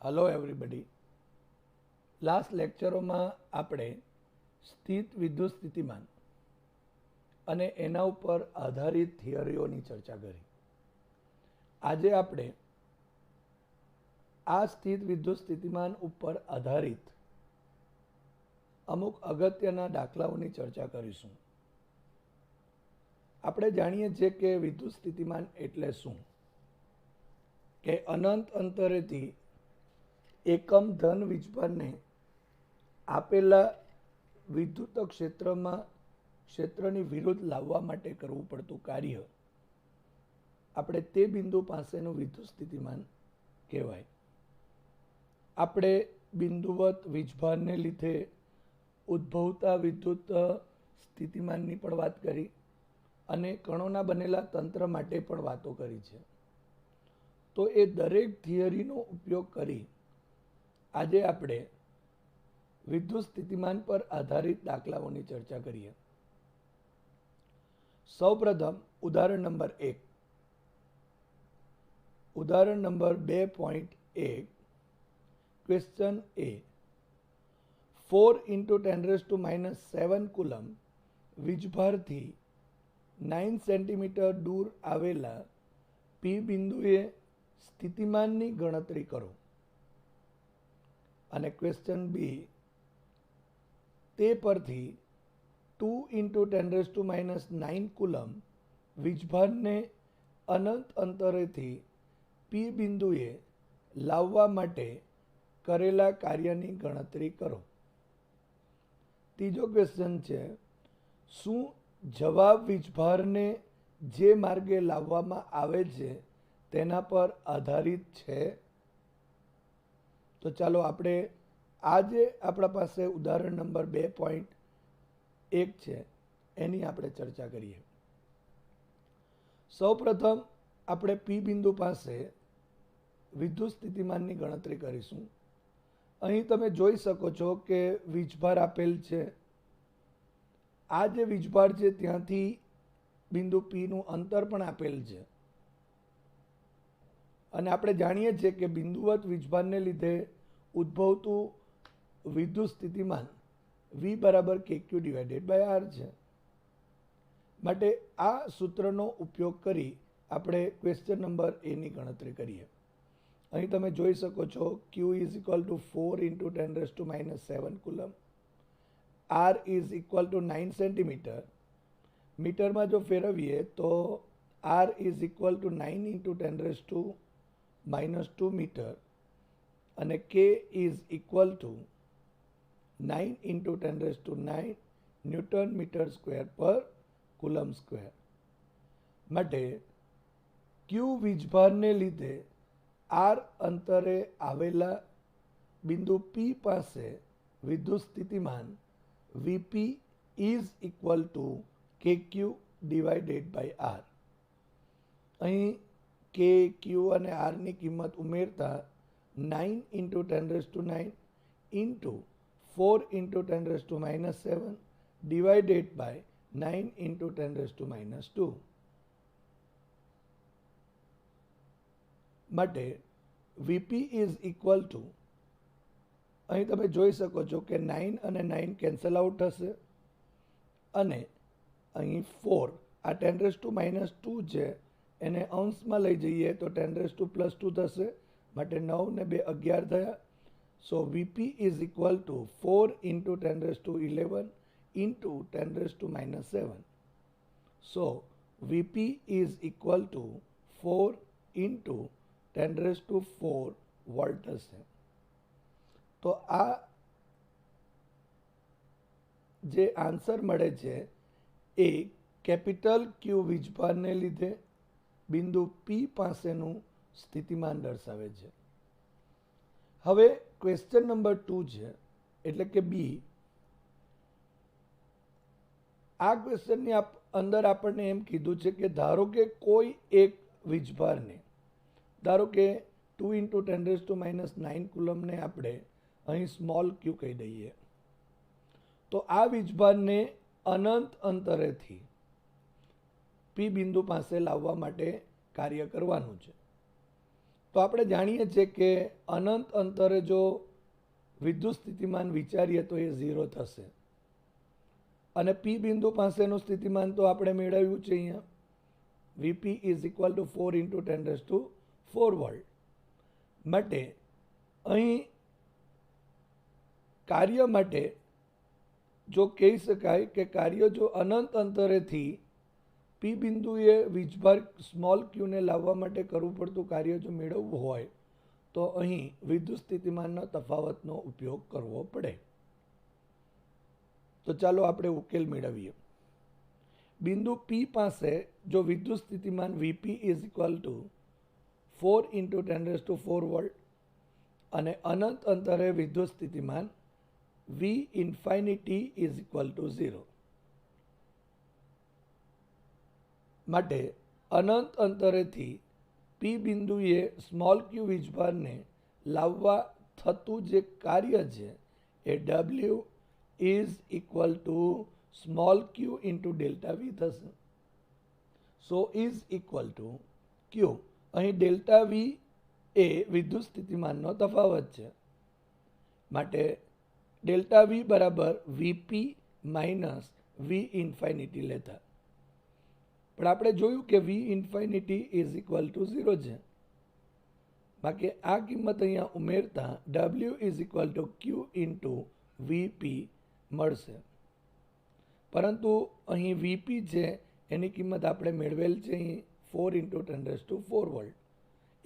Hello everybody. Last લેક્ચરોમાં આપણે સ્થિત વિદ્યુત સ્થિતિમાન અને એના ઉપર આધારિત થિયરીઓની ચર્ચા કરી. આજે આપણે આ સ્થિત વિદ્યુત સ્થિતિમાન ઉપર આધારિત અમુક અગત્યના દાખલાઓની ચર્ચા કરીશું. આપણે જાણીએ છીએ કે વિદ્યુત સ્થિતિમાન એટલે શું, કે અનંત અંતરેથી એકમ ધન વીજભારને આપેલા વિદ્યુત ક્ષેત્રની વિરુદ્ધ લાવવા માટે કરવું પડતું કાર્ય આપણે તે બિંદુ પાસેનું વિદ્યુત સ્થિતિમાન કહેવાય. આપણે બિંદુવત વીજભારને લીધે ઉદ્ભવતા વિદ્યુત સ્થિતિમાનની પણ વાત કરી અને કણોના બનેલા તંત્ર માટે પણ વાતો કરી છે. તો એ દરેક થિયરીનો ઉપયોગ કરી આજે આપણે વિદ્યુત સ્થિતિમાન પર આધારિત દાખલાઓની ચર્ચા કરીએ. સૌપ્રથમ ઉદાહરણ નંબર 1. ઉદાહરણ નંબર 2.1. ક્વેશ્ચન એ. 4 × 10⁻⁷ કુલમ વીજભારથી 9 સેન્ટીમીટર દૂર આવેલા પી બિંદુએ સ્થિતિમાનની ગણતરી કરો. અને ક્વેશ્ચન બી. તે પરથી 2 × 10⁻⁹ કુલમ વીજભારને અનંત અંતરેથી પી બિંદુએ લાવવા માટે કરેલા કાર્યની ગણતરી કરો. ત્રીજો ક્વેશ્ચન છે, શું જવાબ વીજભારને જે માર્ગે લાવવામાં આવે છે તેના પર આધારિત છે? તો ચાલો આપણે આજે આપણા પાસે ઉદાહરણ નંબર 2.1 છે એની આપણે ચર્ચા કરીએ. સૌપ્રથમ આપણે પી બિંદુ પાસે વિદ્યુત સ્થિતિમાનની ગણતરી કરીશું. અહીં તમે જોઈ શકો છો કે વીજભાર આપેલ છે. આ જે વીજભાર છે ત્યાંથી બિંદુ પીનું અંતર પણ આપેલ છે અને આપણે જાણીએ છીએ કે બિંદુવત વીજભારને લીધે ઉદ્ભવતું વિદ્યુત સ્થિતિમાન V = KQ/R છે. માટે આ સૂત્રનો ઉપયોગ કરી આપણે ક્વેશ્ચન નંબર એ ની ગણતરી કરીએ. અહીં તમે જોઈ શકો છો Q = 4 × 10⁻⁷ કુલમ, R = 9 સેન્ટીમીટર. મીટરમાં જો ફેરવીએ તો R = 9 × 10⁻² મીટર અને K = 9 × 10⁹ ન્યૂટન મીટર સ્ક્વેર પર કુલમ સ્ક્વેર. માટે Q વીજભારને લીધે R અંતરે આવેલા બિંદુ P પાસે વિદ્યુત સ્થિતિમાન Vp = KQ/R. અહીં K, Q અને R ની કિંમત ઉમેરતા 9 × 10⁹ into 4 × 10⁻⁷ divided by 9 × 10⁻². માટે Vp = અહીં તમે જોઈ શકો છો કે 9 અને 9 કેન્સલ આઉટ થશે અને અહીં 4 આ 10⁻² છે એને અંશમાં લઈ જઈએ તો 10⁻² થશે. માટે 9 ને 2 11 થયા. સો Vp = 4 × 10⁻11 into 10 raised to minus 7. So Vp is equal to 4 into 10 raised to 4 volt હશે. તો આ જે આન્સર મળે છે એ કેપિટલ ક્યુ વીજભારને લીધે બિંદુ પી પાસેનું સ્થિતિમાન દર્શાવે છે. હવે ક્વેશ્ચન નંબર 2 છે એટલે કે બી. આ ક્વેશ્ચનની અંદર આપણને એમ કીધું છે કે ધારો કે કોઈ એક વીજભારને, ધારો કે 2 into 10 raised to minus 9 કુલમને આપણે અહીં સ્મોલ ક્યુ કહી દઈએ. તો આ વીજભારને અનંત અંતરેથી પી બિંદુ પાસે લાવવા માટે કાર્ય કરવાનું છે. તો આપણે જાણીએ છીએ કે અનંત અંતરે જો વિદ્યુત સ્થિતિમાન વિચારીએ તો એ 0 થશે. અને પી બિંદુ પાસેનું સ્થિતિમાન તો આપણે મેળવ્યું છે અહીંયા, VP is equal to 4 into 10 raised to 4 volt. માટે અહીં કાર્ય માટે જો કહી શકાય કે કાર્ય જો અનંત અંતરેથી પી બિંદુએ વીજભાર સ્મોલ ક્યુને લાવવા માટે કરવું પડતું કાર્ય જો મેળવવું હોય તો અહીં વિદ્યુત સ્થિતિમાનના તફાવતનો ઉપયોગ કરવો પડે. તો ચાલો આપણે ઉકેલ મેળવીએ. બિંદુ પી પાસે જો વિદ્યુત સ્થિતિમાન VP is equal to 4 into 10 raised to 4 volt અને અનંત અંતરે વિદ્યુત સ્થિતિમાન વી ઇન્ફાઇનિટી ઇઝ ઇક્વલ ટુ 0. માટે અનંત અંતરેથી પી બિંદુએ સ્મોલ ક્યુ વીજભારને લાવવા થતું જે કાર્ય છે એ W is equal to small q into delta V થશે. So is equal to q. અહીં ડેલ્ટા વી એ વિદ્યુત સ્થિતિમાનનો તફાવત છે. માટે ડેલ્ટા વી બરાબર વીપી માઇનસ વી ઇન્ફાઇનિટી લેતા. પણ આપણે જોયું કે વી ઇન્ફાઇનિટી ઇઝ ઇક્વલ ટુ 0 છે. બાકી આ કિંમત અહીંયા ઉમેરતા W is equal to Q into VP મળશે. પરંતુ અહીં વીપી છે એની કિંમત આપણે મેળવેલ છે અહીં 4 into 10 raised to 4 વોલ્ટ.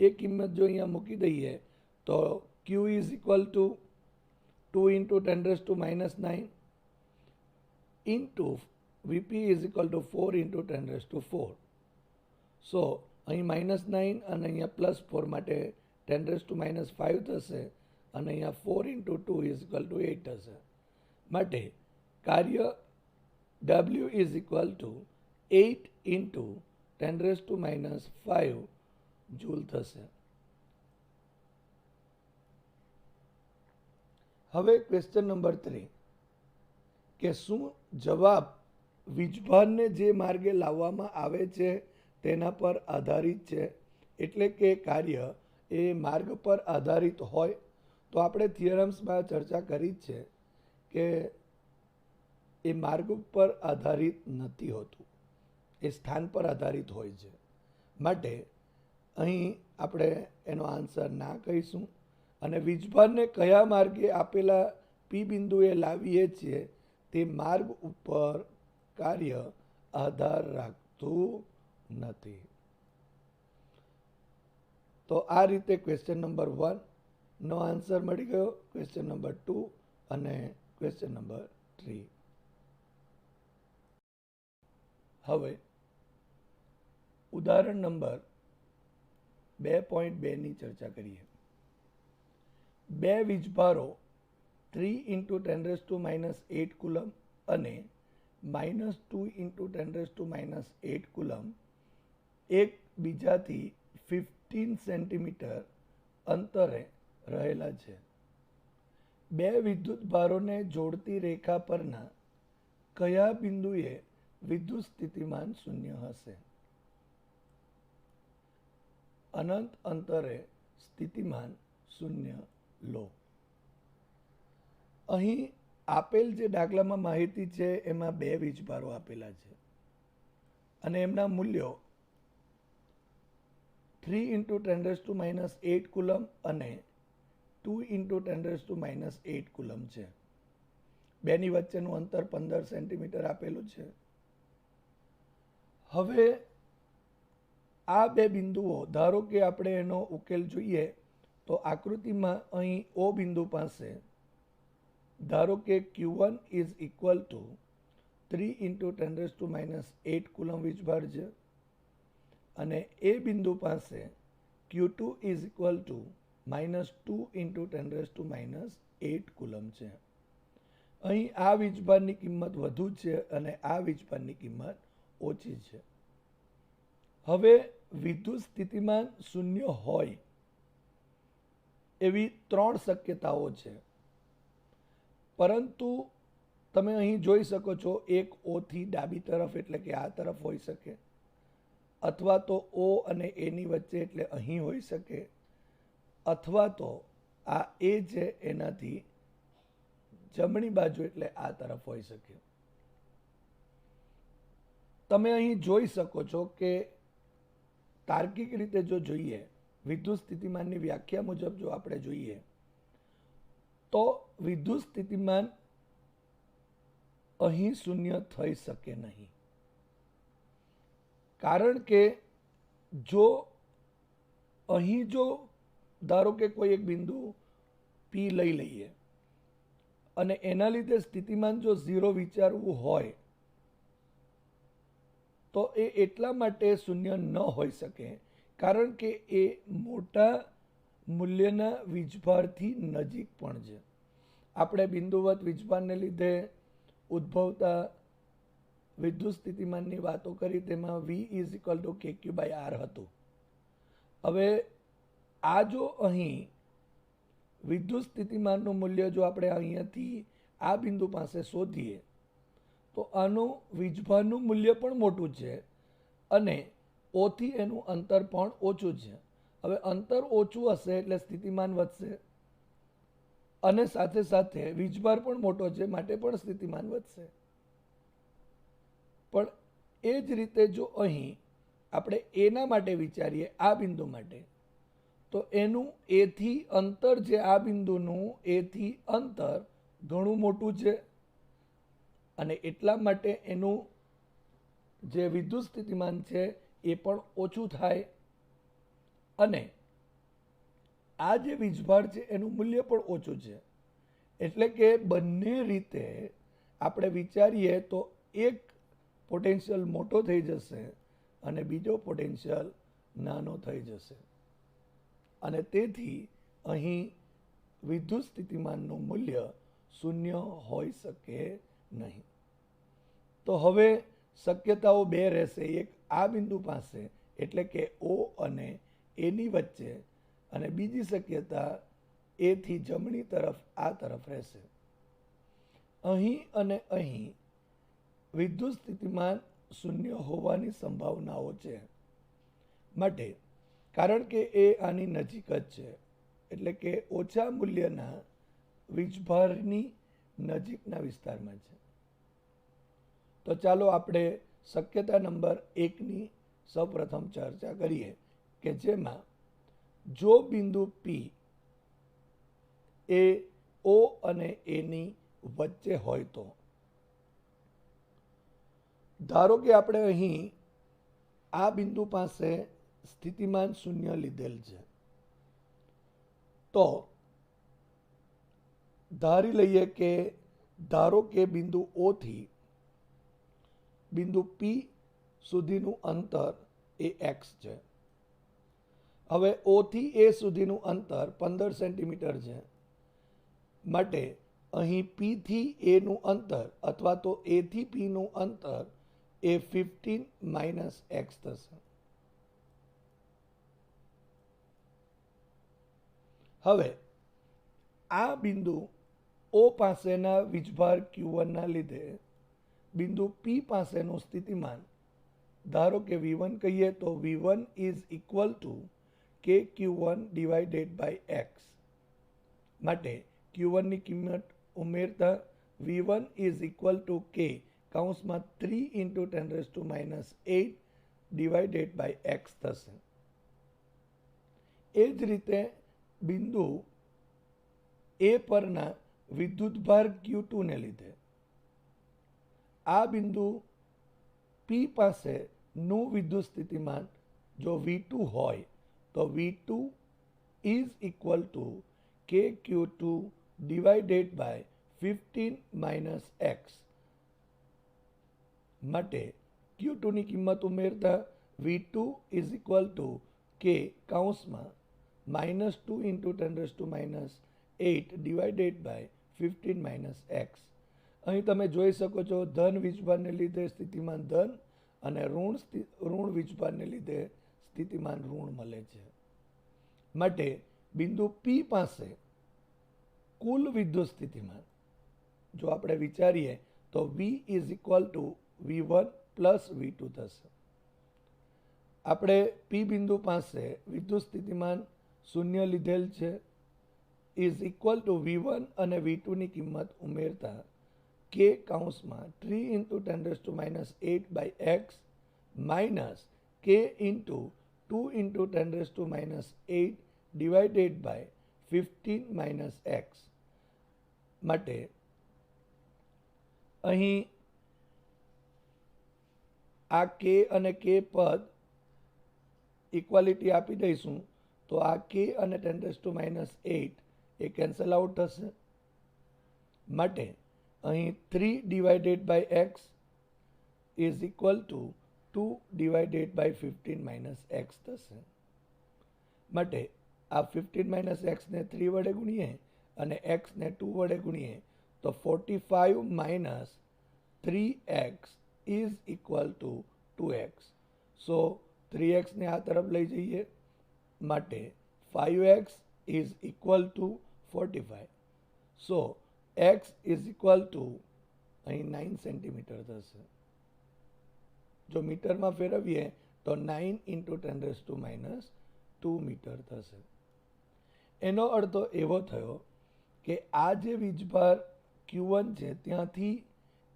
એ કિંમત જો અહીંયા મૂકી દઈએ તો Q is equal to 2 into 10 raised to minus 9 into VP is equal to 4 into 10 raised to 4. So અહીં -9 અને અહીંયા +4 માટે 10 raised to minus 5 થશે અને અહીંયા 4 into 2 ઇઝ ઇક્વલ ટુ 8 થશે. માટે કાર્ય W is equal to 8 into 10 raised to minus 5 joule થશે. હવે ક્વેશ્ચન નંબર 3 કે શું જવાબ વીજભારને જે માર્ગે લાવવામાં આવે છે તેના પર આધારિત છે, એટલે કે કાર્ય એ માર્ગ પર આધારિત હોય. તો આપણે થિયરમ્સમાં ચર્ચા કરી જ છે કે એ માર્ગ પર આધારિત નથી હોતું, એ સ્થાન પર આધારિત હોય છે. માટે અહીં આપણે એનો આન્સર ના કહીશું અને વીજભારને કયા માર્ગે આપેલા પી બિંદુએ લાવીએ છીએ તે માર્ગ ઉપર કાર્ય આધાર રાખતું નથી. તો આ રીતે ક્વેશ્ચન નંબર 1 નો આન્સર મળી ગયો, ક્વેશ્ચન નંબર 2 અને ક્વેશ્ચન નંબર 3. હવે ઉદાહરણ નંબર 2.2 ની ચર્ચા કરીએ. બે વીજભારો 3 into 10 raised to minus 8 coulomb અને -2 into 10 raised to minus 8 coulomb એકબીજાથી 15 સેન્ટીમીટર અંતરે રહેલા છે. બે વિદ્યુત ભારોને જોડતી રેખા પરના કયા બિંદુએ વિદ્યુત સ્થિતિમાન 0 હશે? અનંત અંતરે સ્થિતિમાન 0 લો. અહીં આપેલ જે દાખલામાં માહિતી છે એમાં બે વીજભારો આપેલા છે અને એમના મૂલ્યો 3 into 10 raised to minus 8 coulomb અને 2 into 10 raised to minus 8 coulomb છે. બેની વચ્ચેનું અંતર 15 સેન્ટીમીટર આપેલું છે. હવે આ બે બિંદુઓ, ધારો કે આપણે એનો ઉકેલ જોઈએ તો આકૃતિમાં અહીં O બિંદુ પાસે ધારો કે Q1 is equal to 3 into 10⁻⁸ coulomb વીજભાર છે અને એ બિંદુ પાસે Q2 is equal to -2 into 10⁻8 coulomb છે. અહીં આ વીજભારની કિંમત વધુ છે અને આ વીજભારની કિંમત ઓછી છે. હવે વિદ્યુત સ્થિતિમાન શૂન્ય હોય એવી 3 શક્યતાઓ છે, પરંતુ તમે અહીં જોઈ શકો છો એક O થી ડાબી તરફ એટલે કે આ તરફ હોઈ શકે, અથવા તો O અને A ની વચ્ચે એટલે અહીં હોઈ શકે, અથવા તો આ A છે એનાથી જમણી બાજુ એટલે આ તરફ હોઈ શકે. તમે અહીં જોઈ શકો છો કે તાર્કિક રીતે જો જોઈએ, વિદ્યુત સ્થિતિમાનની વ્યાખ્યા મુજબ જો આપણે જોઈએ તો વિદ્યુત સ્થિતિમાન અહીં શૂન્ય થઈ શકે નહીં. કારણ કે જો અહીં જો ધારો કે કોઈ એક બિંદુ P લઈ લઈએ અને એના લીધે સ્થિતિમાન જો 0 વિચારવું હોય તો એ એટલા માટે શૂન્ય ન હોઈ શકે કારણ કે એ મોટા મૂલ્યના વીજભારથી નજીક પણ છે. આપણે બિંદુવત વીજભારને લીધે ઉદ્ભવતા વિદ્યુત સ્થિતિમાનની વાતો કરી, તેમાં V is equal two KQ/R હતું. હવે આ જો અહીં વિદ્યુત સ્થિતિમાનનું મૂલ્ય જો આપણે અહીંયાથી આ બિંદુ પાસે શોધીએ તો આનું વીજભારનું મૂલ્ય પણ મોટું છે અને O થી એનું અંતર પણ ઓછું છે. હવે અંતર ઓછું હશે એટલે સ્થિતિમાન વધશે અને સાથે સાથે વીજભાર પણ મોટો છે માટે પણ સ્થિતિમાન વધશે. પણ એ જ રીતે જો અહીં આપણે એના માટે વિચારીએ, આ બિંદુ માટે, તો એનું A થી અંતર જે આ બિંદુનું A થી અંતર ઘણું મોટું છે અને એટલા માટે એનું જે વિદ્યુત સ્થિતિમાન છે એ પણ ઓછું થાય અને આ જે વીજભાર છે એનું મૂલ્ય પણ ઓછું છે. એટલે કે બંને રીતે આપણે વિચારીએ તો એક પોટેન્શિયલ મોટો થઈ જશે અને બીજો પોટેન્શિયલ નાનો થઈ જશે અને તેથી અહીં વિદ્યુત સ્થિતિમાનનું મૂલ્ય શૂન્ય હોઈ શકે નહીં. તો હવે શક્યતાઓ બે રહેશે, એક આ બિંદુ પાસે એટલે કે O અને A ની વચ્ચે અને બીજી શક્યતા A થી જમણી તરફ આ તરફ રહેશે. અહીં અને અહીં વિદ્યુત સ્થિતિમાન શૂન્ય હોવાની સંભાવનાઓ છે માટે, કારણ કે એ આની નજીક જ છે એટલે કે ઓછા મૂલ્યના વીજભારની નજીકના વિસ્તારમાં છે. તો ચાલો આપણે શક્યતા નંબર 1ની સૌપ્રથમ ચર્ચા કરીએ કે જેમાં જો બિંદુ P એ O અને A ની વચ્ચે હોય તો ધારો કે આપણે અહીં આ બિંદુ પાસે સ્થિતિમાન શૂન્ય લીધેલ છે, તો ધારી લઈએ કે ધારો કે બિંદુ O થી બિંદુ P સુધીનું અંતર એ x છે. હવે O થી A સુધીનું અંતર 15 સેન્ટીમીટર છે માટે અહીં P થી A નું અંતર અથવા તો A થી P નું અંતર એ 15 - x થશે. હવે આ બિંદુ O પાસેના વીજભાર Q1 ના લીધે બિંદુ P પાસેનું સ્થિતિમાન ધારો કે V1 કહીએ તો V1 is equal two KQ1/x માટે Q1 ની કિંમત ઉમેરતા V1 is equal to K કૌંસમાં 3 ઇન્ટુ 10⁻8/x થશે. એ જ રીતે બિંદુ A પરના વિદ્યુતભાર Q2 ને લીધે આ બિંદુ P પાસે નું વિદ્યુત સ્થિતિમાન જો V2 હોય તો V2 is equal to KQ2 divided by 15 minus x માટે Q2 ની કિંમત ઉમેરતા V2 is equal to K કૌંસમાં -2 into 10⁻⁸ divided by 15 minus x. અહીં તમે જોઈ શકો છો ધન વીજભારને લીધે સ્થિતિમાન ધન અને ઋણ વીજભારને લીધે સ્થિતિમાન ઋણ મળે છે. માટે બિંદુ P પાસે કુલ વિદ્યુત સ્થિતિમાન જો આપણે વિચારીએ તો V is equal to V1 plus V2 થશે. આપણે P બિંદુ પાસે વિદ્યુત સ્થિતિમાન શૂન્ય લીધેલ છે is equal to V1 અને V2 ની કિંમત ઉમેરતા K કૌંસમાં 3 into 10⁻⁸ by x minus K into 2 into 10⁻⁸ divided by 15 minus x માટે અહીં આ K અને K પદ ઇક્વાલિટી આપી દઈશું તો આ K અને 10⁻⁸ એ કેન્સલ આઉટ થશે. માટે અહીં 3 divided by x is equal to 2 divided by 15 minus x થશે. માટે આ 15 minus x ને 3 વડે ગુણીએ અને x ને 2 વડે ગુણીએ તો 45 minus 3x is equal to 2x. So 3x ને આ તરફ લઈ જઈએ માટે 5x is equal to 45. So x is equal to અહીં 9 સેન્ટીમીટર થશે. જો મીટરમાં ફેરવીએ તો 9 into 10⁻² મીટર થશે. એનો અર્થ એવો થયો કે આ જે વીજભાર Q1 છે ત્યાંથી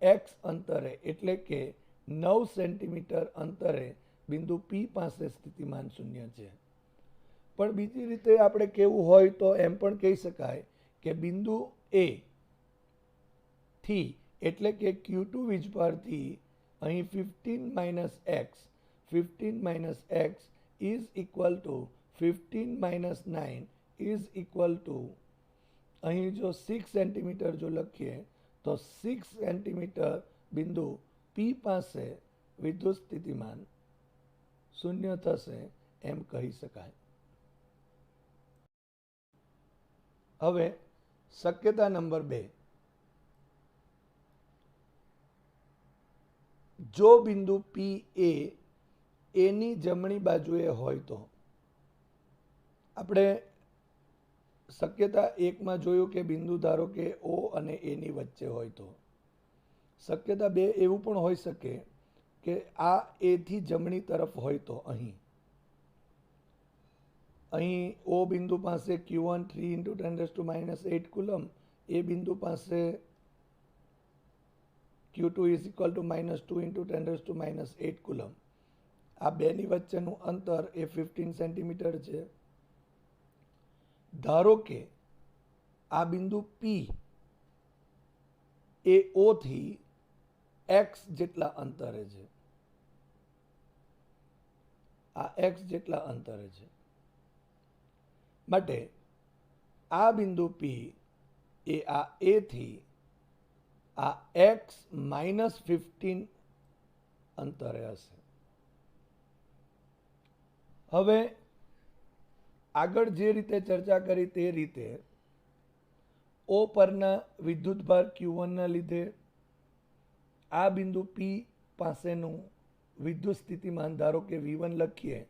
x અંતરે એટલે કે 9 સેન્ટીમીટર અંતરે બિંદુ P પાસે સ્થિતિમાન શૂન્ય છે. પણ બીજી રીતે આપણે કેવું હોય તો એમ પણ કહી શકાય કે બિંદુ A થી એટલે કે Q2 વીજભારથી અહીં 15 minus x is equal to 15 minus 9 is equal to અહીં જો 6 સેન્ટીમીટર જો લખીએ તો 6 સેન્ટીમીટર બિંદુ P પાસે વિદ્યુત સ્થિતિમાન શૂન્ય થશે એમ કહી શકાય. હવે શક્યતા નંબર 2, જો બિંદુ P એ એની જમણી બાજુએ હોય તો આપણે શક્યતા 1 માં જોયું કે બિંદુ ધારો કે O અને A ની વચ્ચે હોય તો. શક્યતા 2 એવું પણ હોઈ શકે કે આ A થી જમણી તરફ હોય તો અહીં O બિંદુ પાસે Q1 3 into 10⁻⁸ કુલમ, એ બિંદુ પાસે Q2 is equal to -2 into 10⁻⁸ coulomb. આ બેની વચ્ચેનું અંતર એ 15 સેન્ટીમીટર છે. ધારો કે આ બિંદુ P એ O થી x જેટલા અંતરે છે. આ x જેટલા અંતરે છે. માટે આ બિંદુ P એ આ A થી આ x -15 અંતરે હશે. હવે આગળ જે રીતે ચર્ચા કરી તે રીતે O પરના વિદ્યુતભાર Q1 ના લીધે આ બિંદુ P પાસેનું વિદ્યુત સ્થિતિમાન ધારો કે V1 લખીએ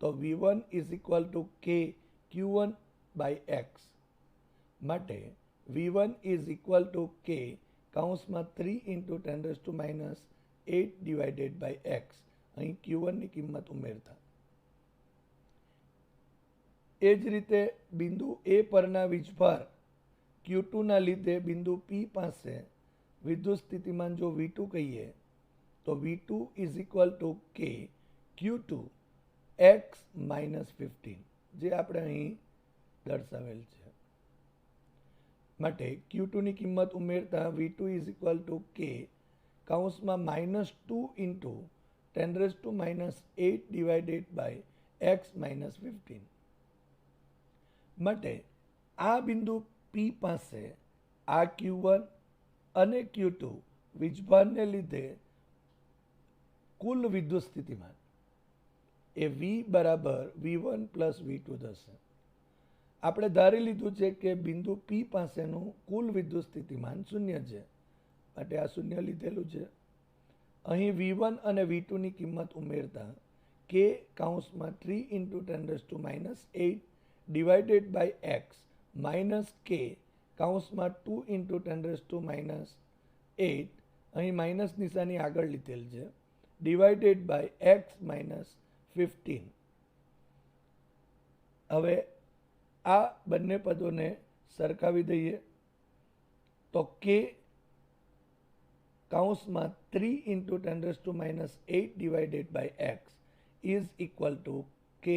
તો V1 is equal to K Q1 by x. માટે V1 is equal to K કૌંસમાં 3 into 10⁻⁸ divided by x. અહીં Q1 ની કિંમત ઉમેરતા એ જ રીતે બિંદુ A પરના વીજભાર Q2 ના લીધે બિંદુ P પાસે વિદ્યુત સ્થિતિમાન જો V2 કહીએ તો V2 is equal to K Q2 x -15 જે આપણે અહીં દર્શાવેલ છે. માટે Q2 ની કિંમત ઉમેરતા V2 is equal to K કૌંસમાં -2 ઇન્ટુ 10⁻8 ડિવાઇડેડ બાય x - 15 માટે આ બિંદુ P પાસે આ Q1 અને Q2 વીજભારને લીધે કુલ વિદ્યુત સ્થિતિમાન એ V બરાબર V1 પ્લસ V2 થશે. આપણે ધારી લીધું છે કે બિંદુ P પાસેનું કુલ વિદ્યુત સ્થિતિમાન શૂન્ય છે, માટે આ શૂન્ય લીધેલું છે. અહીં V1 અને V2 ની કિંમત ઉમેરતા K કૌંસમાં 3 into 10⁻8 divided by x minus K કૌંસમાં 2 ઇન્ટુ 10⁻8 અહીં માઇનસ નિશાની આગળ લીધેલ છે ડિવાઇડેડ બાય x - 15. હવે આ બંને પદોને સરખાવી દઈએ તો K કૌંસમાં 3 into 10⁻8 divided by x is equal to K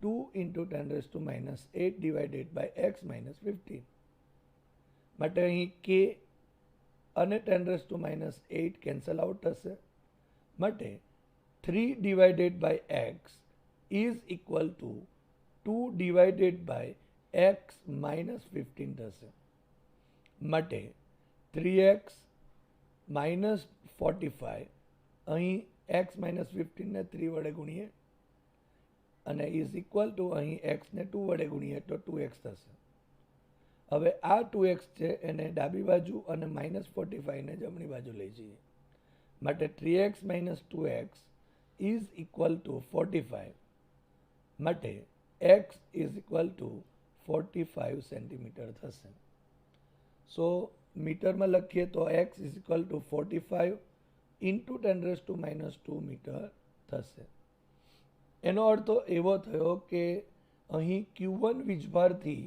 2 into 10⁻8 divided by x - 15. માટે અહીં K અને 10⁻8 કેન્સલ આઉટ થશે, માટે 3 divided by x is equal to 2 divided by x - 15 થશે. માટે 3x - 45 અહીં x - 15 ને 3 વડે ગુણીએ અને ઇઝ ઇક્વલ ટુ અહીં x ને 2 વડે ગુણીએ તો 2x થશે. હવે આ 2x છે એને ડાબી બાજુ અને -45 ને જમણી બાજુ લઈ જઈએ, માટે 3x - 2x is equal to 45, માટે x is equal to 45 centimetre થશે. સો મીટરમાં લખીએ તો x is equal to 45 into 10⁻² metre થશે. એનો અર્થ એવો થયો કે અહીં Q1 વીજભારથી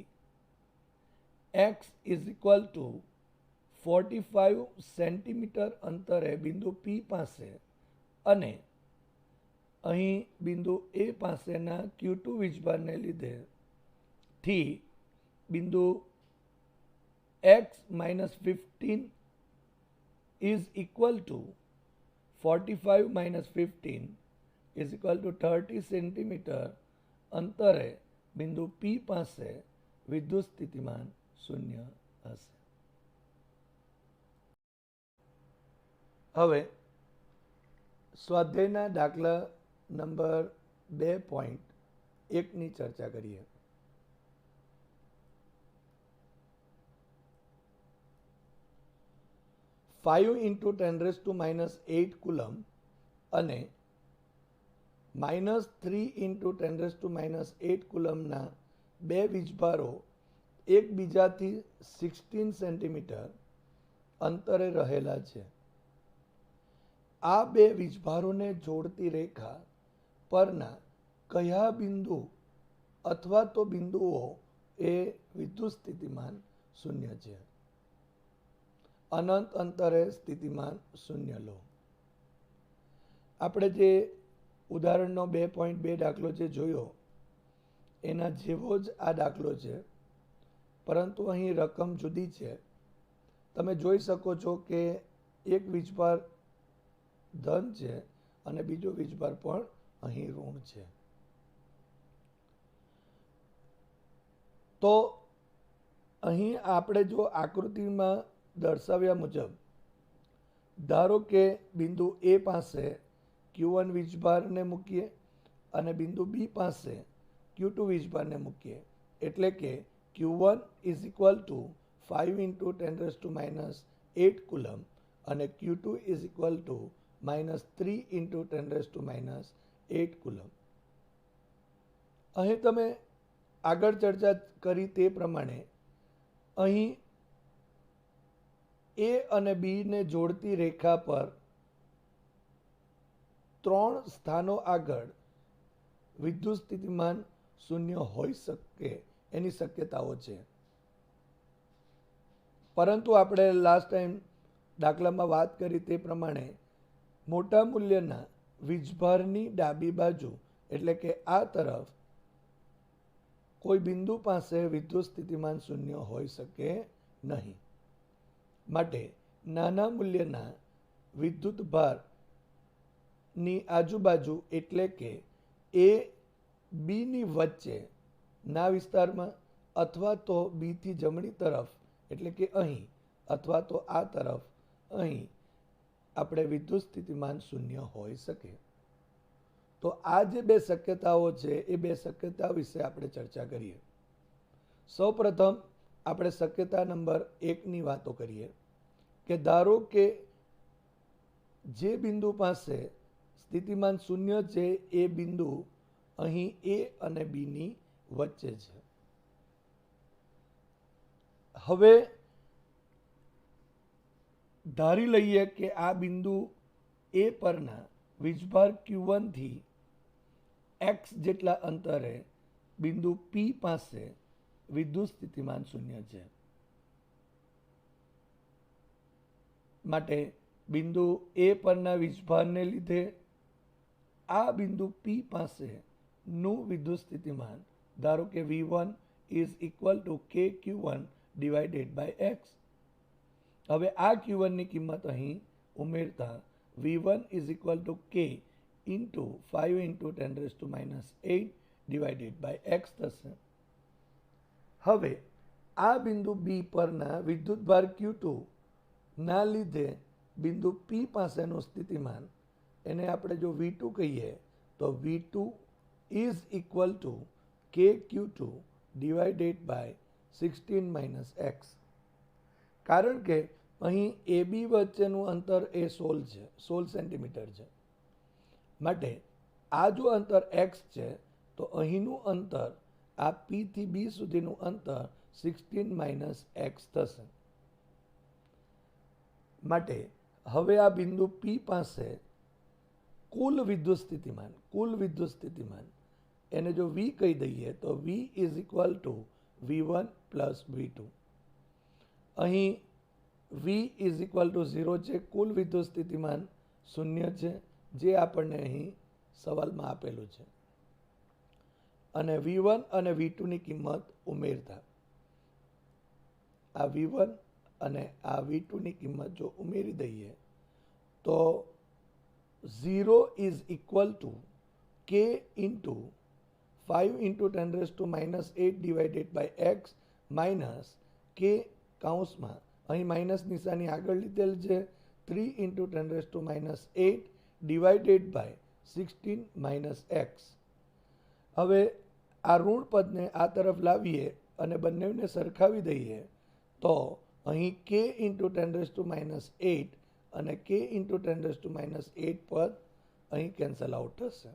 x is equal to 45 centimetre અંતરે બિંદુ P પાસે અને અહીં બિંદુ A પાસેના Q2 વીજભારને લીધે થી બિંદુ x - 15 is equal to 45 minus 15 is equal to 30 centimetre અંતરે બિંદુ P પાસે વિદ્યુત સ્થિતિમાન શૂન્ય હશે. હવે સ્વાધ્યાયના દાખલા નંબર 2.1 ની ચર્ચા કરીએ. -5 ઇન્ટુ 10⁻8 કુલમ અને -3 ઇન્ટુ 10⁻8 કુલમના બે વીજભારો એકબીજાથી 16 સેન્ટીમીટર અંતરે રહેલા છે. આ બે વીજભારોને જોડતી રેખા પરના કયા બિંદુ અથવા તો બિંદુઓ એ વિદ્યુત સ્થિતિમાન શૂન્ય છે? અનંત અંતરે સ્થિતિમાન શૂન્ય લો. આપણે જે ઉદાહરણનો 2.2 દાખલો જે જોયો એના જેવો જ આ દાખલો છે, પરંતુ અહીં રકમ જુદી છે. તમે જોઈ શકો છો કે એક વીજભાર ધન છે અને બીજો વીજભાર પણ અહીં ઋણ છે. તો અહીં આપણે જો આકૃતિમાં દર્શાવ્યા મુજબ ધારો કે બિંદુ A પાસે Q1 વીજભારને મૂકીએ અને બિંદુ B પાસે Q2 વીજભારને મૂકીએ, એટલે કે Q1 is equal two 5 into 10⁻8 coulomb અને Q2 is equal to -3 into 10⁻8 coulomb. અહીં તમે આગળ ચર્ચા કરી તે પ્રમાણે અહીં A અને B ને જોડતી રેખા પર 3 સ્થાનો આગળ વિદ્યુત સ્થિતિમાન શૂન્ય હોઈ શકે એની શક્યતાઓ છે. પરંતુ આપણે લાસ્ટ ટાઈમ દાખલામાં વાત કરી તે પ્રમાણે મોટા મૂલ્યના વીજભારની ડાબી બાજુ એટલે કે આ તરફ કોઈ બિંદુ પાસે વિદ્યુત સ્થિતિમાન શૂન્ય હોઈ શકે નહીં. માટે નાના મૂલ્યના વિદ્યુત ભારની આજુબાજુ એટલે કે એ બીની વચ્ચે ના વિસ્તારમાં અથવા તો બીથી જમણી તરફ એટલે કે અહીં અથવા તો આ તરફ અહીં આપણે વિદ્યુત સ્થિતિમાન શૂન્ય હોઈ શકે. તો આ જે બે શક્યતાઓ છે એ બે શક્યતા વિશે આપણે ચર્ચા કરીએ. સૌપ્રથમ આપણે શક્યતા નંબર 1 ની વાતો કરીએ કે ધારો કે જે બિંદુ પાસે સ્થિતિમાન શૂન્ય છે એ બિંદુ અહીં એ અને બી ની વચ્ચે છે. હવે ધારી લઈએ કે આ બિંદુ એ પરના વીજભાર Q1 થી x જેટલા અંતરે બિંદુ P પાસે વિદ્યુત સ્થિતિમાન શૂન્ય છે. માટે બિંદુ એ પરના વીજભારને લીધે આ બિંદુ P પાસે નું વિદ્યુત સ્થિતિમાન ધારો કે V1 is equal to KQ1 divided by x. હવે આ Q1 ની કિંમત અહીં ઉમેરતા V1 is equal to K into 5 into 10⁻8 divided by x થશે. હવે આ બિંદુ B પરના વિદ્યુતભાર Q2 ના લીધે બિંદુ P પાસેનું સ્થિતિમાન એને આપણે જો V2 કહીએ તો V2 is equal to KQ2 divided by 16 - x. કારણ કે અહીં AB વચ્ચેનું અંતર એ 16 સેન્ટીમીટર છે. માટે આ જો અંતર x છે તો અહીંનું અંતર આ P થી B સુધીનું અંતર 16 - x થશે. માટે હવે આ બિંદુ P પાસે કુલ વિદ્યુત સ્થિતિમાન એને જો V કહી દઈએ તો V is equal two V1 plus V2. અહીં V ઇઝ ઇક્વલ ટુ 0 છે. કુલ વિદ્યુત સ્થિતિમાન 0 છે જે આપણને અહીં સવાલમાં આપેલું છે. અને V1 અને V2 ની કિંમત ઉમેરતા આ V1 અને આ V2 ની કિંમત જો ઉમેરી દઈએ તો 0 is equal to K into 5 into 10⁻8 divided by x minus K કૌંસમાં અહીં માઇનસ નિશાની આગળ લીધેલ છે 3 ઇન્ટુ 10⁻8 ડિવાઇડેડ બાય 16 - x. હવે આ ઋણ પદને આ તરફ લાવીએ અને બંનેને સરખાવી દઈએ તો અહીં K ઇન્ટુ 10⁻8 અને K ઇન્ટુ 10⁻8 પદ અહીં કેન્સલ આઉટ થશે.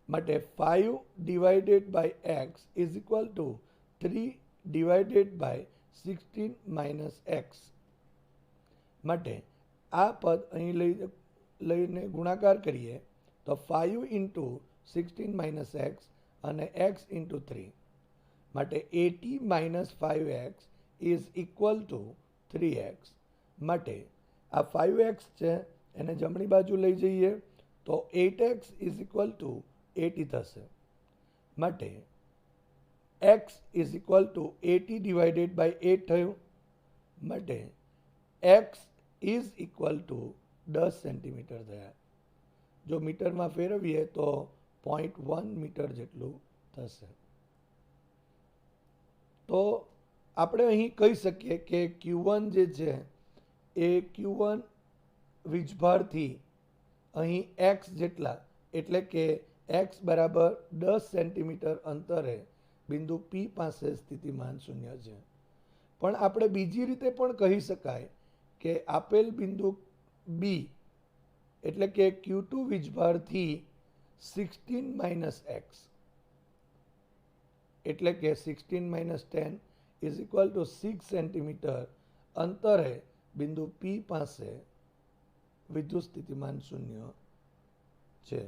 માટે 5 divided by x is equal to 3 divided by 16 - x. માટે આ પદ અહીં લઈને ગુણાકાર કરીએ તો 5 ઇન્ટુ 16 - x અને x ઇન્ટુ 3 માટે 80 - 5x is equal two 3x. માટે આ 5x છે એને જમણી બાજુ લઈ જઈએ તો 8x ઇઝ ઇક્વલ ટુ 80 થશે. માટે x is equal to 80 divided by 8 થયું. માટે x is equal to 10 centimetre થયા. જો મીટરમાં ફેરવીએ તો 0.1 મીટર જેટલું થશે. તો આપણે અહીં કહી શકીએ કે Q1 જે છે એ Q1 વીજભારથી અહીં x જેટલા એટલે કે x બરાબર 10 સેન્ટીમીટર અંતરે બિંદુ P પાસે સ્થિતિમાન શૂન્ય છે. પણ આપણે બીજી રીતે પણ કહી શકાય કે આપેલ બિંદુ B એટલે કે Q2 વીજભારથી 16 - x એટલે કે 16 - 10 ઇઝ ઇક્વલ ટુ 6 સેન્ટીમીટર અંતરે બિંદુ P પાસે વિદ્યુત સ્થિતિમાન શૂન્ય છે.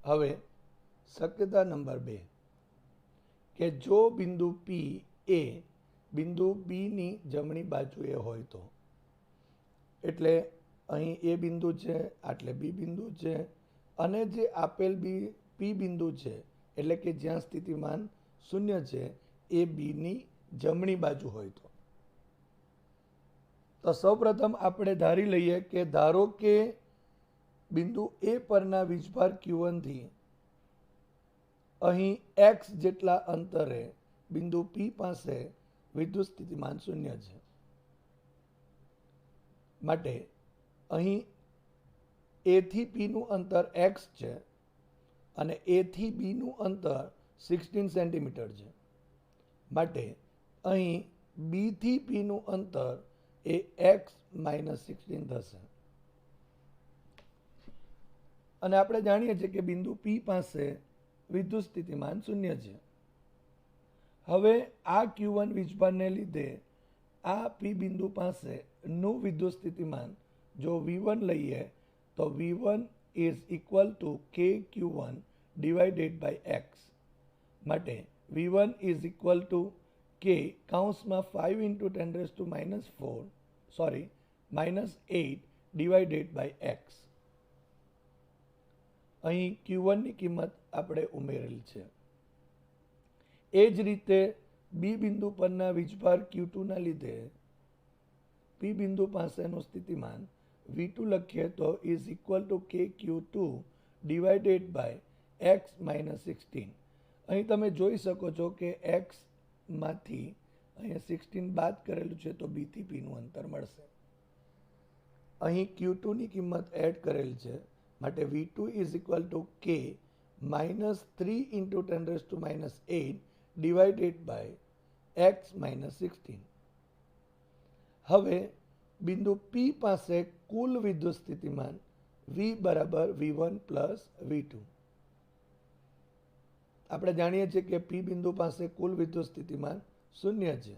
હવે શક્યતા નંબર 2 કે જો બિંદુ P એ બિંદુ B ની જમણી બાજુએ હોય તો. એટલે અહીં એ બિંદુ છે, આટલે B બિંદુ છે અને જે આપેલ P બિંદુ છે એટલે કે જ્યાં સ્થિતિમાન શૂન્ય છે એ બીની જમણી બાજુ હોય તો સૌપ્રથમ આપણે ધારી લઈએ કે ધારો કે બિંદુ એ પરના વીજભાર Q1 થી અહીં x જેટલા અંતરે બિંદુ P પાસે વિદ્યુત સ્થિતિમાન શૂન્ય છે. માટે અહીં A થી P નું અંતર x છે અને A થી B નું અંતર 16 સેન્ટીમીટર છે. માટે અહીં B થી P નું અંતર એ x -16 થશે. અને આપણે જાણીએ છીએ કે બિંદુ P પાસે વિદ્યુત સ્થિતિમાન શૂન્ય છે. હવે આ Q1 વીજભારને લીધે આ P બિંદુ પાસે નું વિદ્યુત સ્થિતિમાન જો V1 લઈએ તો V1 is equal to KQ1 divided by X. માટે V1 is equal to K કૌંસમાં 5 into 10 raised to -8 divided by X. અહીં Q1 ની કિંમત આપણે ઉમેરેલ છે. એ જ રીતે બી બિંદુ પરના વીજભાર Q2 ના લીધે P બિંદુ પાસેનું સ્થિતિમાન V2 લખીએ તો is equal to KQ2 divided by X -16. અહીં તમે જોઈ શકો છો કે X માંથી અહીંયા 16 બાદ કરેલું છે તો B થી P નું અંતર મળશે. અહીં Q2 ની કિંમત એડ કરેલ છે માટે V2 is equal to K -3 into 10 raised to -8 divided by X -16. હવે બિંદુ P પાસે કુલ વિદ્યુત સ્થિતિમાન V બરાબર V1 પ્લસ V2. આપણે જાણીએ છીએ કે P બિંદુ પાસે કુલ વિદ્યુત સ્થિતિમાન શૂન્ય છે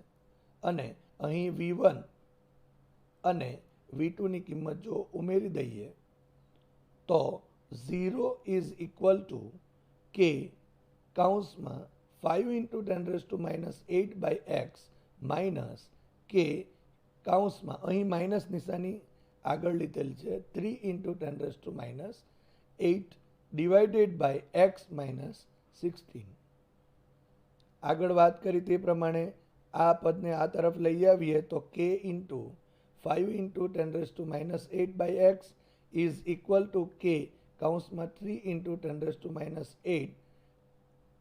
અને અહીં V1 અને V2 ની કિંમત જો ઉમેરી દઈએ તો 0 is equal to K કૌંસમાં 5 into 10 raised to -8 by X minus K કૌંસમાં અહીં માઇનસ નિશાની આગળ લીધેલ છે 3 into 10 raised to -8 divided by X -16. આગળ વાત કરી તે પ્રમાણે આ પદને આ તરફ લઈ આવીએ તો K into 5 into 10 raised to -8 by X is equal to K કૌંસમાં 3 into 10 raised to -8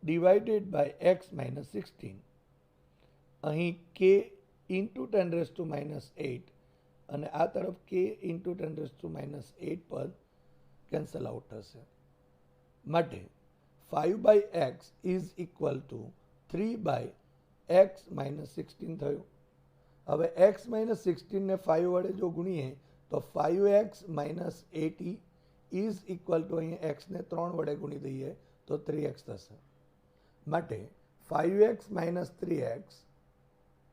divided by X -16. અહીં K into 10 raised to -8 અને આ તરફ K into 10 raised to -8 પદ કેન્સલ આઉટ થશે. માટે 5 by X is equal to 3 by X -16 થયું. હવે X -16 ને 5 વડે જો ગુણીએ તો 5x -80 is equal to અહીં x ને 3 વડે ગુણી દઈએ તો 3x થશે. માટે 5x -3x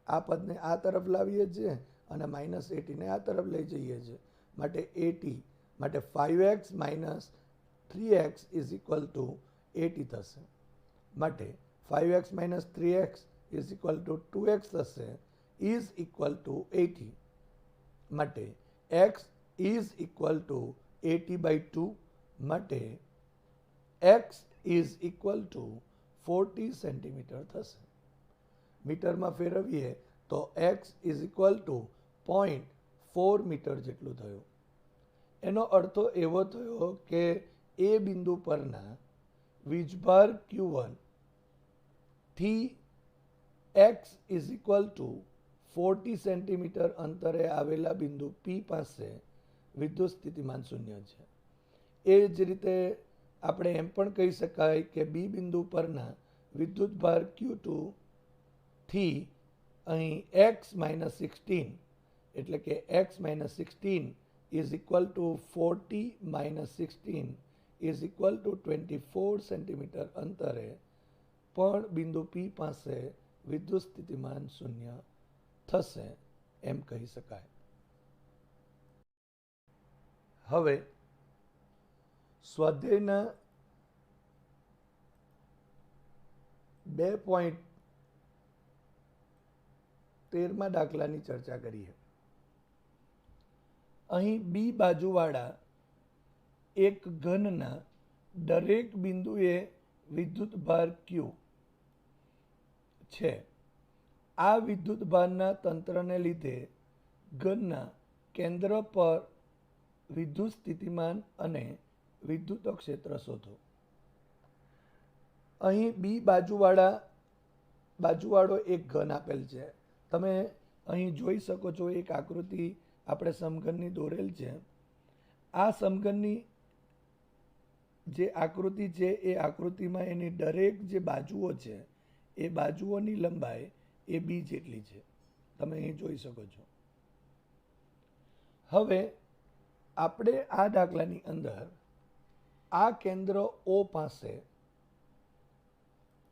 આ પદને આ તરફ લાવીએ છીએ અને -80 ને આ તરફ લઈ જઈએ છીએ માટે 80 માટે 5x -3x is equal to 80 થશે. માટે 5x -3x is equal to 2x થશે is equal to 80. માટે x is equal to 80 by 2 માટે x is equal to 40 centimetre થશે. મીટરમાં ફેરવીએ તો x is equal to 0.4 metre જેટલું થયું. એનો અર્થ એવો થયો કે એ બિંદુ પરના વીજભાર Q1 થી x is equal to 40 centimetre અંતરે આવેલા બિંદુ P પાસે વિદ્યુત સ્થિતિમાન શૂન્ય છે. એ જ રીતે આપણે એમ પણ કહી શકાય કે બી બિંદુ પરના વિદ્યુત ભાર Q2 થી અહીં x -16 એટલે કે x -16 is equal to 40 -16 is equal to 24 centimetre અંતરે પણ બિંદુ P પાસે વિદ્યુત સ્થિતિમાન શૂન્ય થશે એમ કહી શકાય. હવે સ્વાધ્યાયના 2.13 દાખલાની ચર્ચા કરીએ. અહીં બી બાજુવાળા એક ઘનના દરેક બિંદુએ વિદ્યુત ભાર Q છે આ વિદ્યુતભારના તંત્રને લીધે ઘનના કેન્દ્ર પર વિદ્યુત સ્થિતિમાન અને વિદ્યુત ક્ષેત્ર શોધો. અહીં બી બાજુવાળો એક ઘન આપેલ છે. તમે અહીં જોઈ શકો છો એક આકૃતિ આપણે સમઘનની દોરેલ છે. આ સમઘનની જે આકૃતિ છે એ આકૃતિમાં એની દરેક જે બાજુઓ છે એ બાજુઓની લંબાઈ એ બી જેટલી છે. તમે અહીં જોઈ શકો છો. હવે આપણે આ દાખલાની અંદર આ કેન્દ્ર ઓ પાસે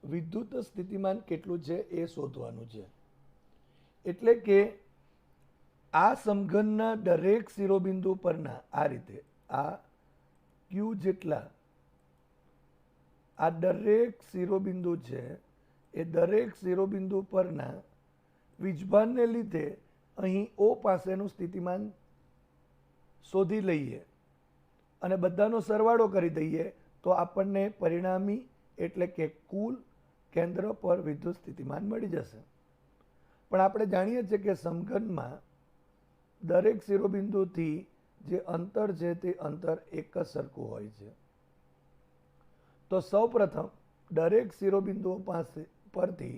વિદ્યુત સ્થિતિમાન કેટલું છે એ શોધવાનું છે. એટલે કે આ સમઘનના દરેક શિરોબિંદુ પરના આ રીતે આ ક્યુ જેટલા આ દરેક શિરોબિંદુ છે એ દરેક શિરોબિંદુ પરના વીજભારને લીધે અહીં ઓ પાસેનું સ્થિતિમાન શોધી લઈએ અને બધાનો સરવાળો કરી દઈએ તો આપણને પરિણામી એટલે કે કુલ કેન્દ્ર પર વિદ્યુત સ્થિતિમાન મળી જશે. પણ આપણે જાણીએ છીએ કે સમઘનમાં દરેક શિરોબિંદુથી જે અંતર છે તે અંતર એક જ સરખું હોય છે. તો સૌપ્રથમ દરેક શિરોબિંદુઓ પાસે પરથી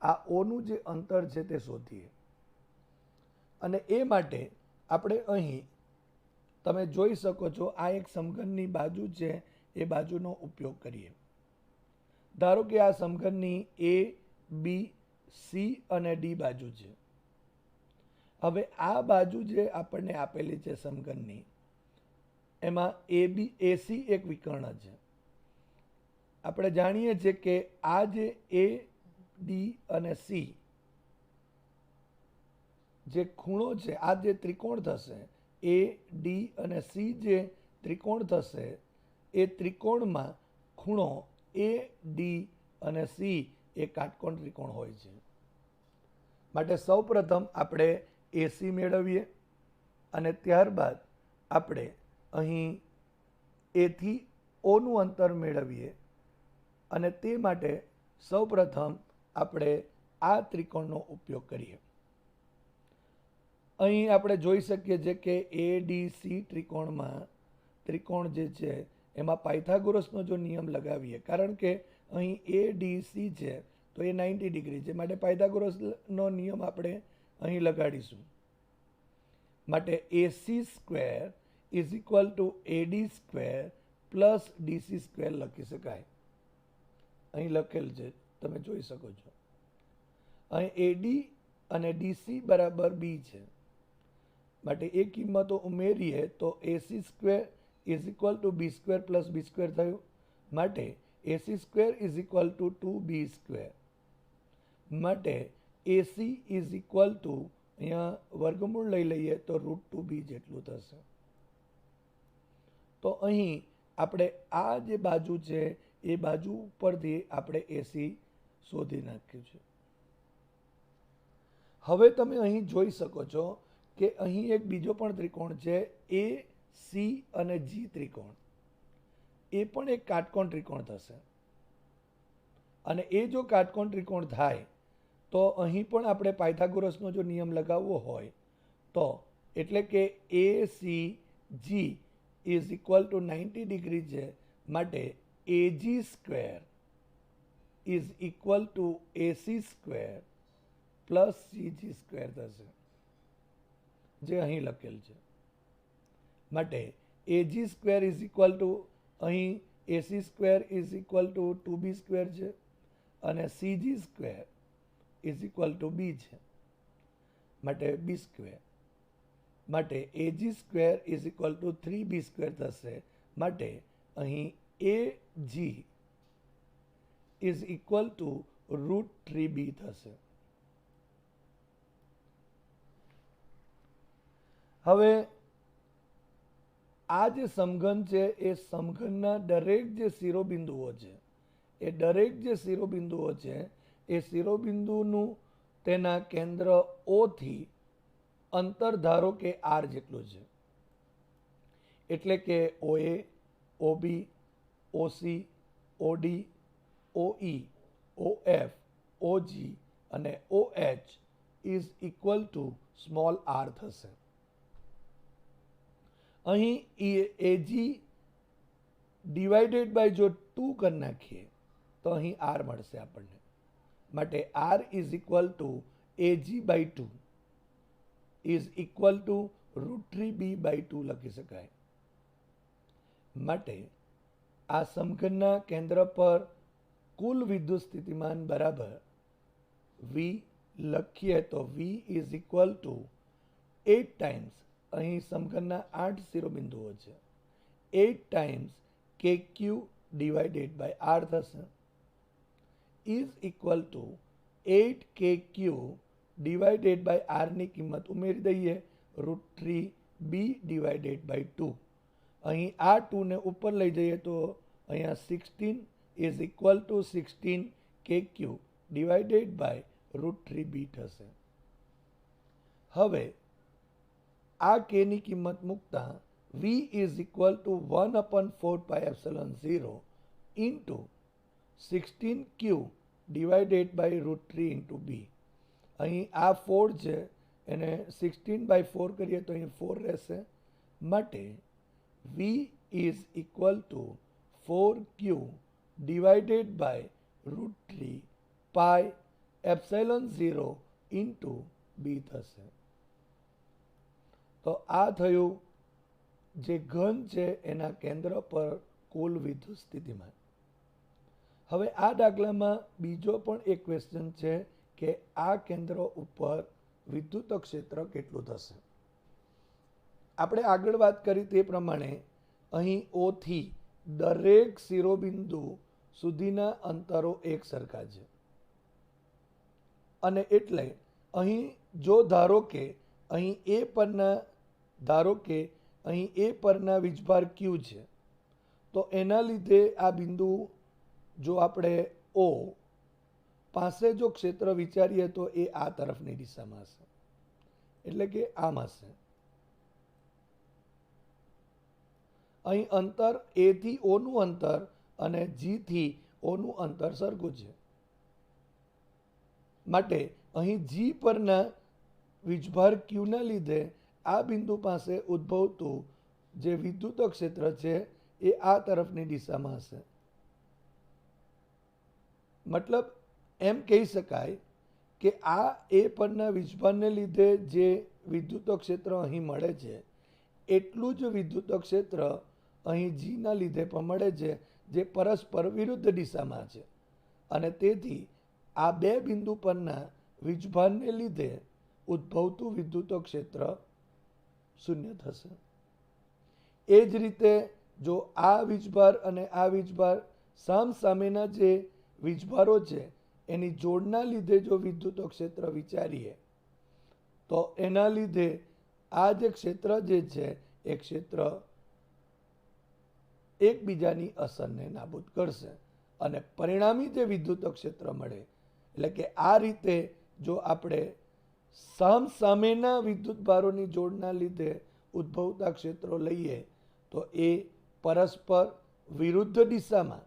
આ ઓનું જે અંતર છે તે શોધીએ. અને એ માટે આપણે અહીં તમે જોઈ શકો છો આ એક સમઘનની બાજુ છે એ બાજુનો ઉપયોગ કરીએ. ધારો કે આ સમઘનની એ બી સી અને ડી બાજુ છે. હવે આ બાજુ જે આપણને આપેલી છે સમઘનની એમાં એસી એક વિકર્ણ છે. આપણે જાણીએ છીએ કે આ જે એ ડી અને સી જે ખૂણો છે આ જે ત્રિકોણ થશે એ ડી અને સી જે ત્રિકોણ થશે એ ત્રિકોણમાં ખૂણો એ ડી અને સી એ કાટકોણ ત્રિકોણ હોય છે. માટે સૌપ્રથમ આપણે એસી મેળવીએ અને ત્યારબાદ આપણે અહીં એથી ઓનું અંતર મેળવીએ અને તે માટે સૌપ્રથમ આપણે આ ત્રિકોણનો ઉપયોગ કરીએ. અહીં આપણે જોઈ શકીએ છીએ કે એ ડી સી ત્રિકોણ જે છે એમાં પાયથાગોરસનો જો નિયમ લગાવીએ કારણ કે અહીં એ ડી સી છે તો એ 90 ડિગ્રી છે માટે પાયથાગોરસનો નિયમ આપણે અહીં લગાડીશું. માટે AC square is equal to AD square plus DC square લખી શકાય. અહીં લખેલ છે તમે જોઈ શકો છો. અહીં એડી અને ડીસી બરાબર બી છે માટે એ કિંમતો ઉમેરીએ તો AC square is equal to B square plus B square થયું. માટે AC square is equal to 2b square. માટે એસી ઇઝ ઇક્વલ ટુ અહીંયા વર્ગમૂળ લઈ લઈએ તો √2b જેટલું થશે. તો અહીં આપણે આ જે બાજુ છે એ બાજુ પરથી આપણે એસી શોધી નાખ્યું છે. હવે તમે અહીં જોઈ શકો છો કે અહીં એક બીજો પણ ત્રિકોણ છે એ સી અને જી ત્રિકોણ. એ પણ એક કાટકોણ ત્રિકોણ થશે અને એ જો કાટકોણ ત્રિકોણ થાય તો અહીં પણ આપણે પાયથાગોરસનો જો નિયમ લગાવવો હોય તો એટલે કે A C G is equal to 90 degree છે માટે AG square is equal to AC square plus CG square થશે જે અહીં લખેલ છે. માટે AG square is equal to અહીં AC square is equal to 2b square છે અને CG square is equal to B છે માટે બી સ્ક્વેર. માટે AG square is equal to 3b square થશે માટે અહીં A G is equal to √3b થશે. હવે આ જે સમઘન છે એ સમઘનના દરેક જે શિરોબિંદુઓ છે એ દરેક જે શિરોબિંદુઓ છે એ શિરોબિંદુનું તેના કેન્દ્ર ઓ થી અંતર ધારો કે આર જેટલું છે. એટલે કે ઓએ, ઓબી, ઓસી, ઓડી, ઓઈ, ઓએફ, ઓજી અને OH is equal to small r થશે. અહીં AG ડિવાઇડેડ બાય જો 2 કરી નાખીએ તો અહીં r મળશે આપણને. માટે r is equal to AG by 2 is equal to √3b/2 લખી શકાય. માટે આ સમઘનના કેન્દ્ર પર કુલ વિદ્યુત સ્થિતિમાન બરાબર V લખીએ તો V is equal to 8 times, અહીં સમઘનના 8 શિરોબિંદુઓ છે, 8 times KQ divided by R થશે, is equal to 8 KQ divided by R ની કિંમત ઉમેરી દઈએ √3b ડિવાઇડેડ બાય 2. અહીં આ 2 ને ઉપર લઈ જઈએ તો અહીંયા 16 is equal to 16 KQ divided by √3b થશે. હવે આ k ની કિંમત મૂકતા V is equal to 1/4πε0 into 16q divided by √3 into b. અહીં આ 4 છે એને 16/4 કરીએ તો અહીં 4 રહેશે. માટે V is equal to 4q divided by √3 πε0 into b થશે. તો આ થયું જે ઘન છે એના કેન્દ્ર પર કુલ વિદ્યુત સ્થિતિમાન. હવે આ દાખલામાં બીજો પણ એક ક્વેશ્ચન છે કે આ કેન્દ્ર ઉપર વિદ્યુત ક્ષેત્ર કેટલું થશે. આપણે આગળ વાત કરી તે પ્રમાણે અહીં O થી દરેક શિરોબિંદુ સુધીના અંતરો એક સરખા છે અને એટલે અહીં જો ધારો કે અહીં A પરના વીજભાર Q છે તો એના લીધે આ બિંદુ જો આપણે O પાસે જો ક્ષેત્ર વિચારીએ તો એ આ તરફની દિશામાં હશે, એટલે કે આમ હશે. અહીં અંતર A થી O નું અંતર અને G થી O નું અંતર સરખું છે. માટે અહીં G પરના વીજભાર Q ના લીધે આ બિંદુ પાસે ઉદ્ભવતું જે વિદ્યુત ક્ષેત્ર છે એ આ તરફની દિશામાં હશે. મતલબ એમ કહી શકાય કે આ A પરના વીજભારને લીધે જે વિદ્યુત ક્ષેત્ર અહીં મળે છે એટલું જ વિદ્યુત ક્ષેત્ર અહીં G ના લીધે પણ મળે છે, જે પરસ્પર વિરુદ્ધ દિશામાં છે. અને તેથી આ બે બિંદુ પરના વીજભારને લીધે ઉદ્ભવતું વિદ્યુત ક્ષેત્ર શૂન્ય થશે. એ જ રીતે જો આ વીજભાર અને આ વીજભાર સામસામેના જે વીજભારો છે એની જોડના લીધે જો વિદ્યુત ક્ષેત્ર વિચારીએ તો એના લીધે આ જે ક્ષેત્ર જે છે એ ક્ષેત્ર એકબીજાની અસરને નાબૂદ કરશે અને પરિણામી જે વિદ્યુત ક્ષેત્ર મળે, એટલે કે આ રીતે જો આપણે સામસામેના વિદ્યુત ભારોની જોડના લીધે ઉદ્ભવતા ક્ષેત્રો લઈએ તો એ પરસ્પર વિરુદ્ધ દિશામાં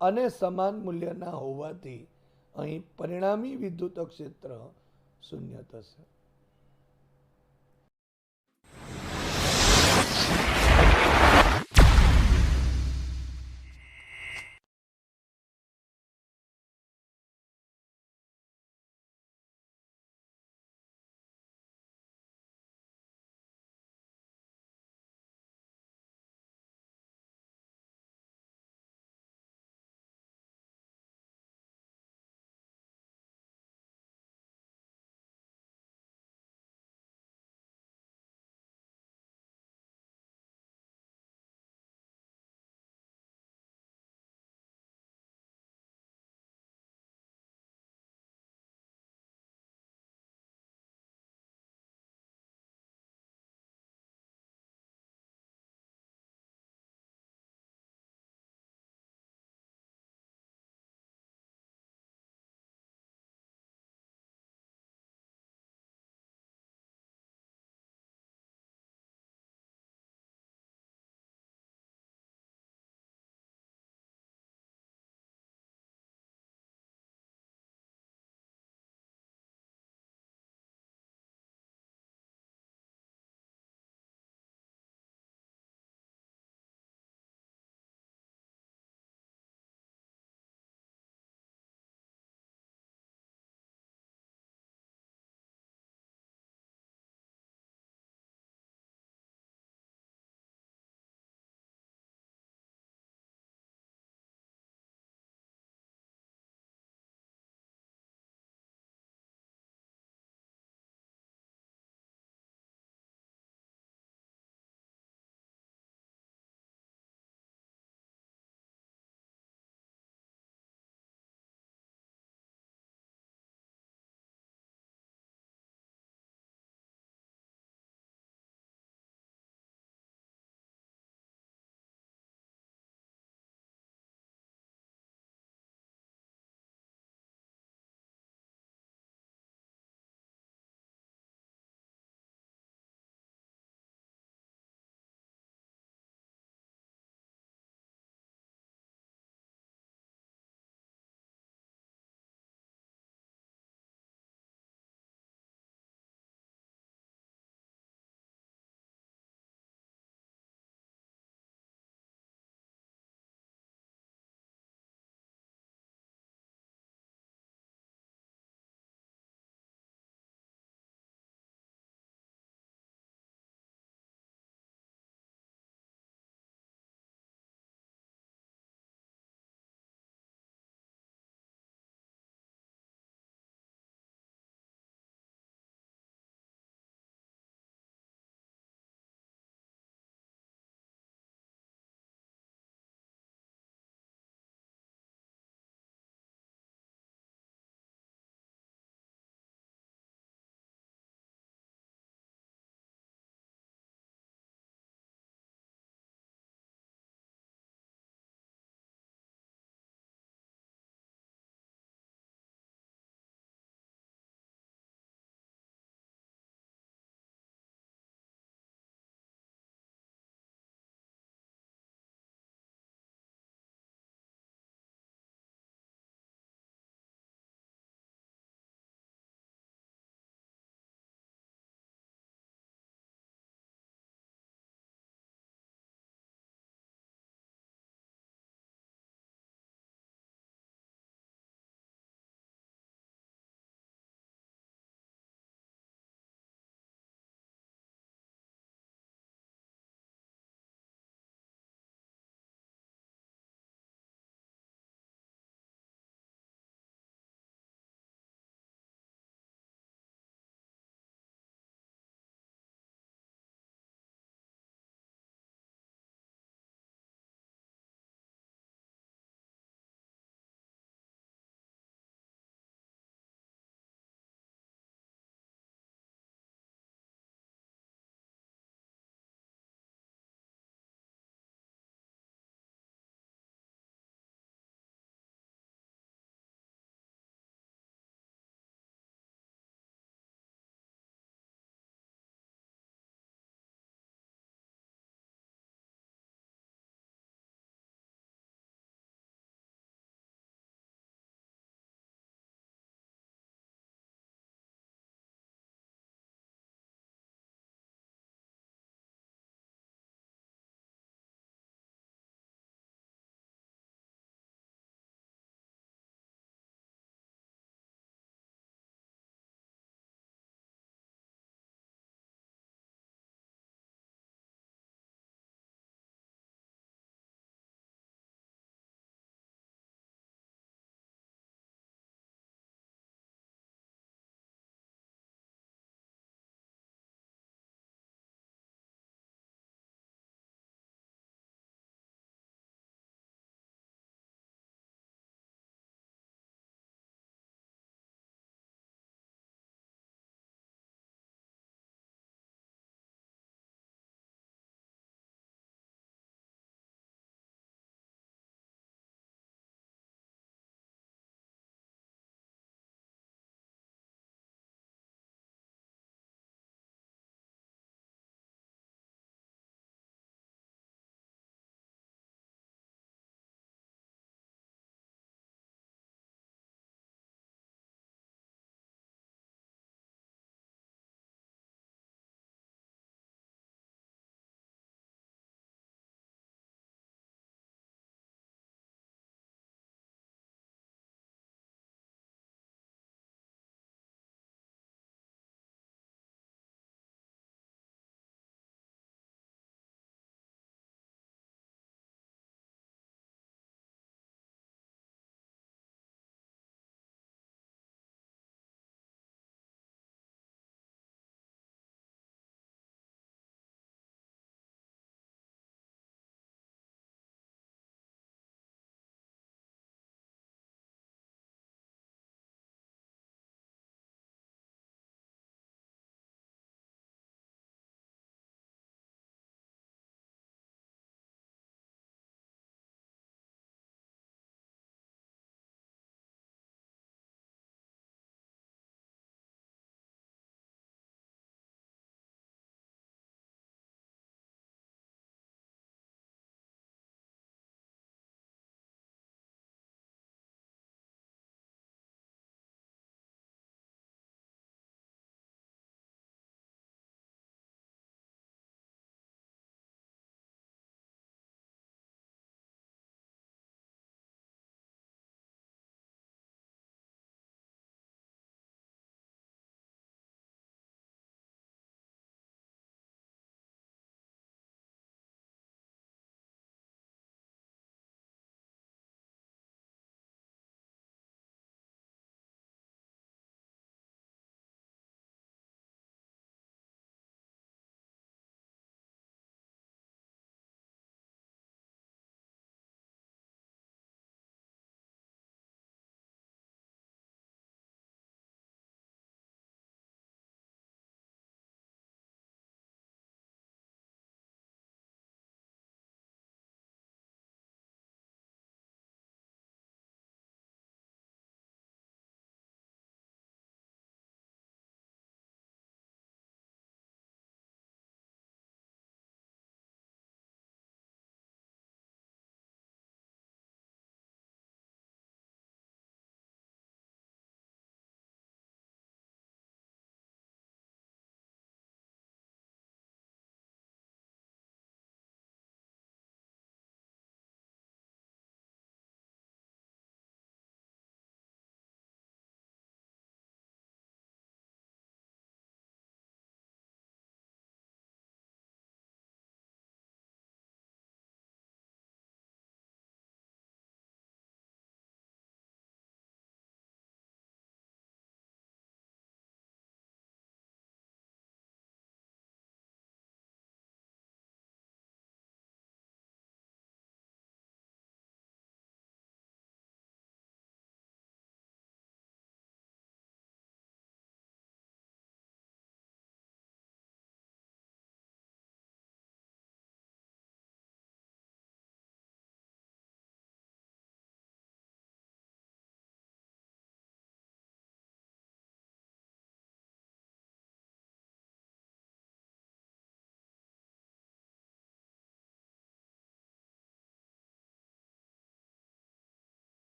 અને સમાન મૂલ્યના હોવાથી અહીં પરિણામી વિદ્યુત ક્ષેત્ર શૂન્ય થશે.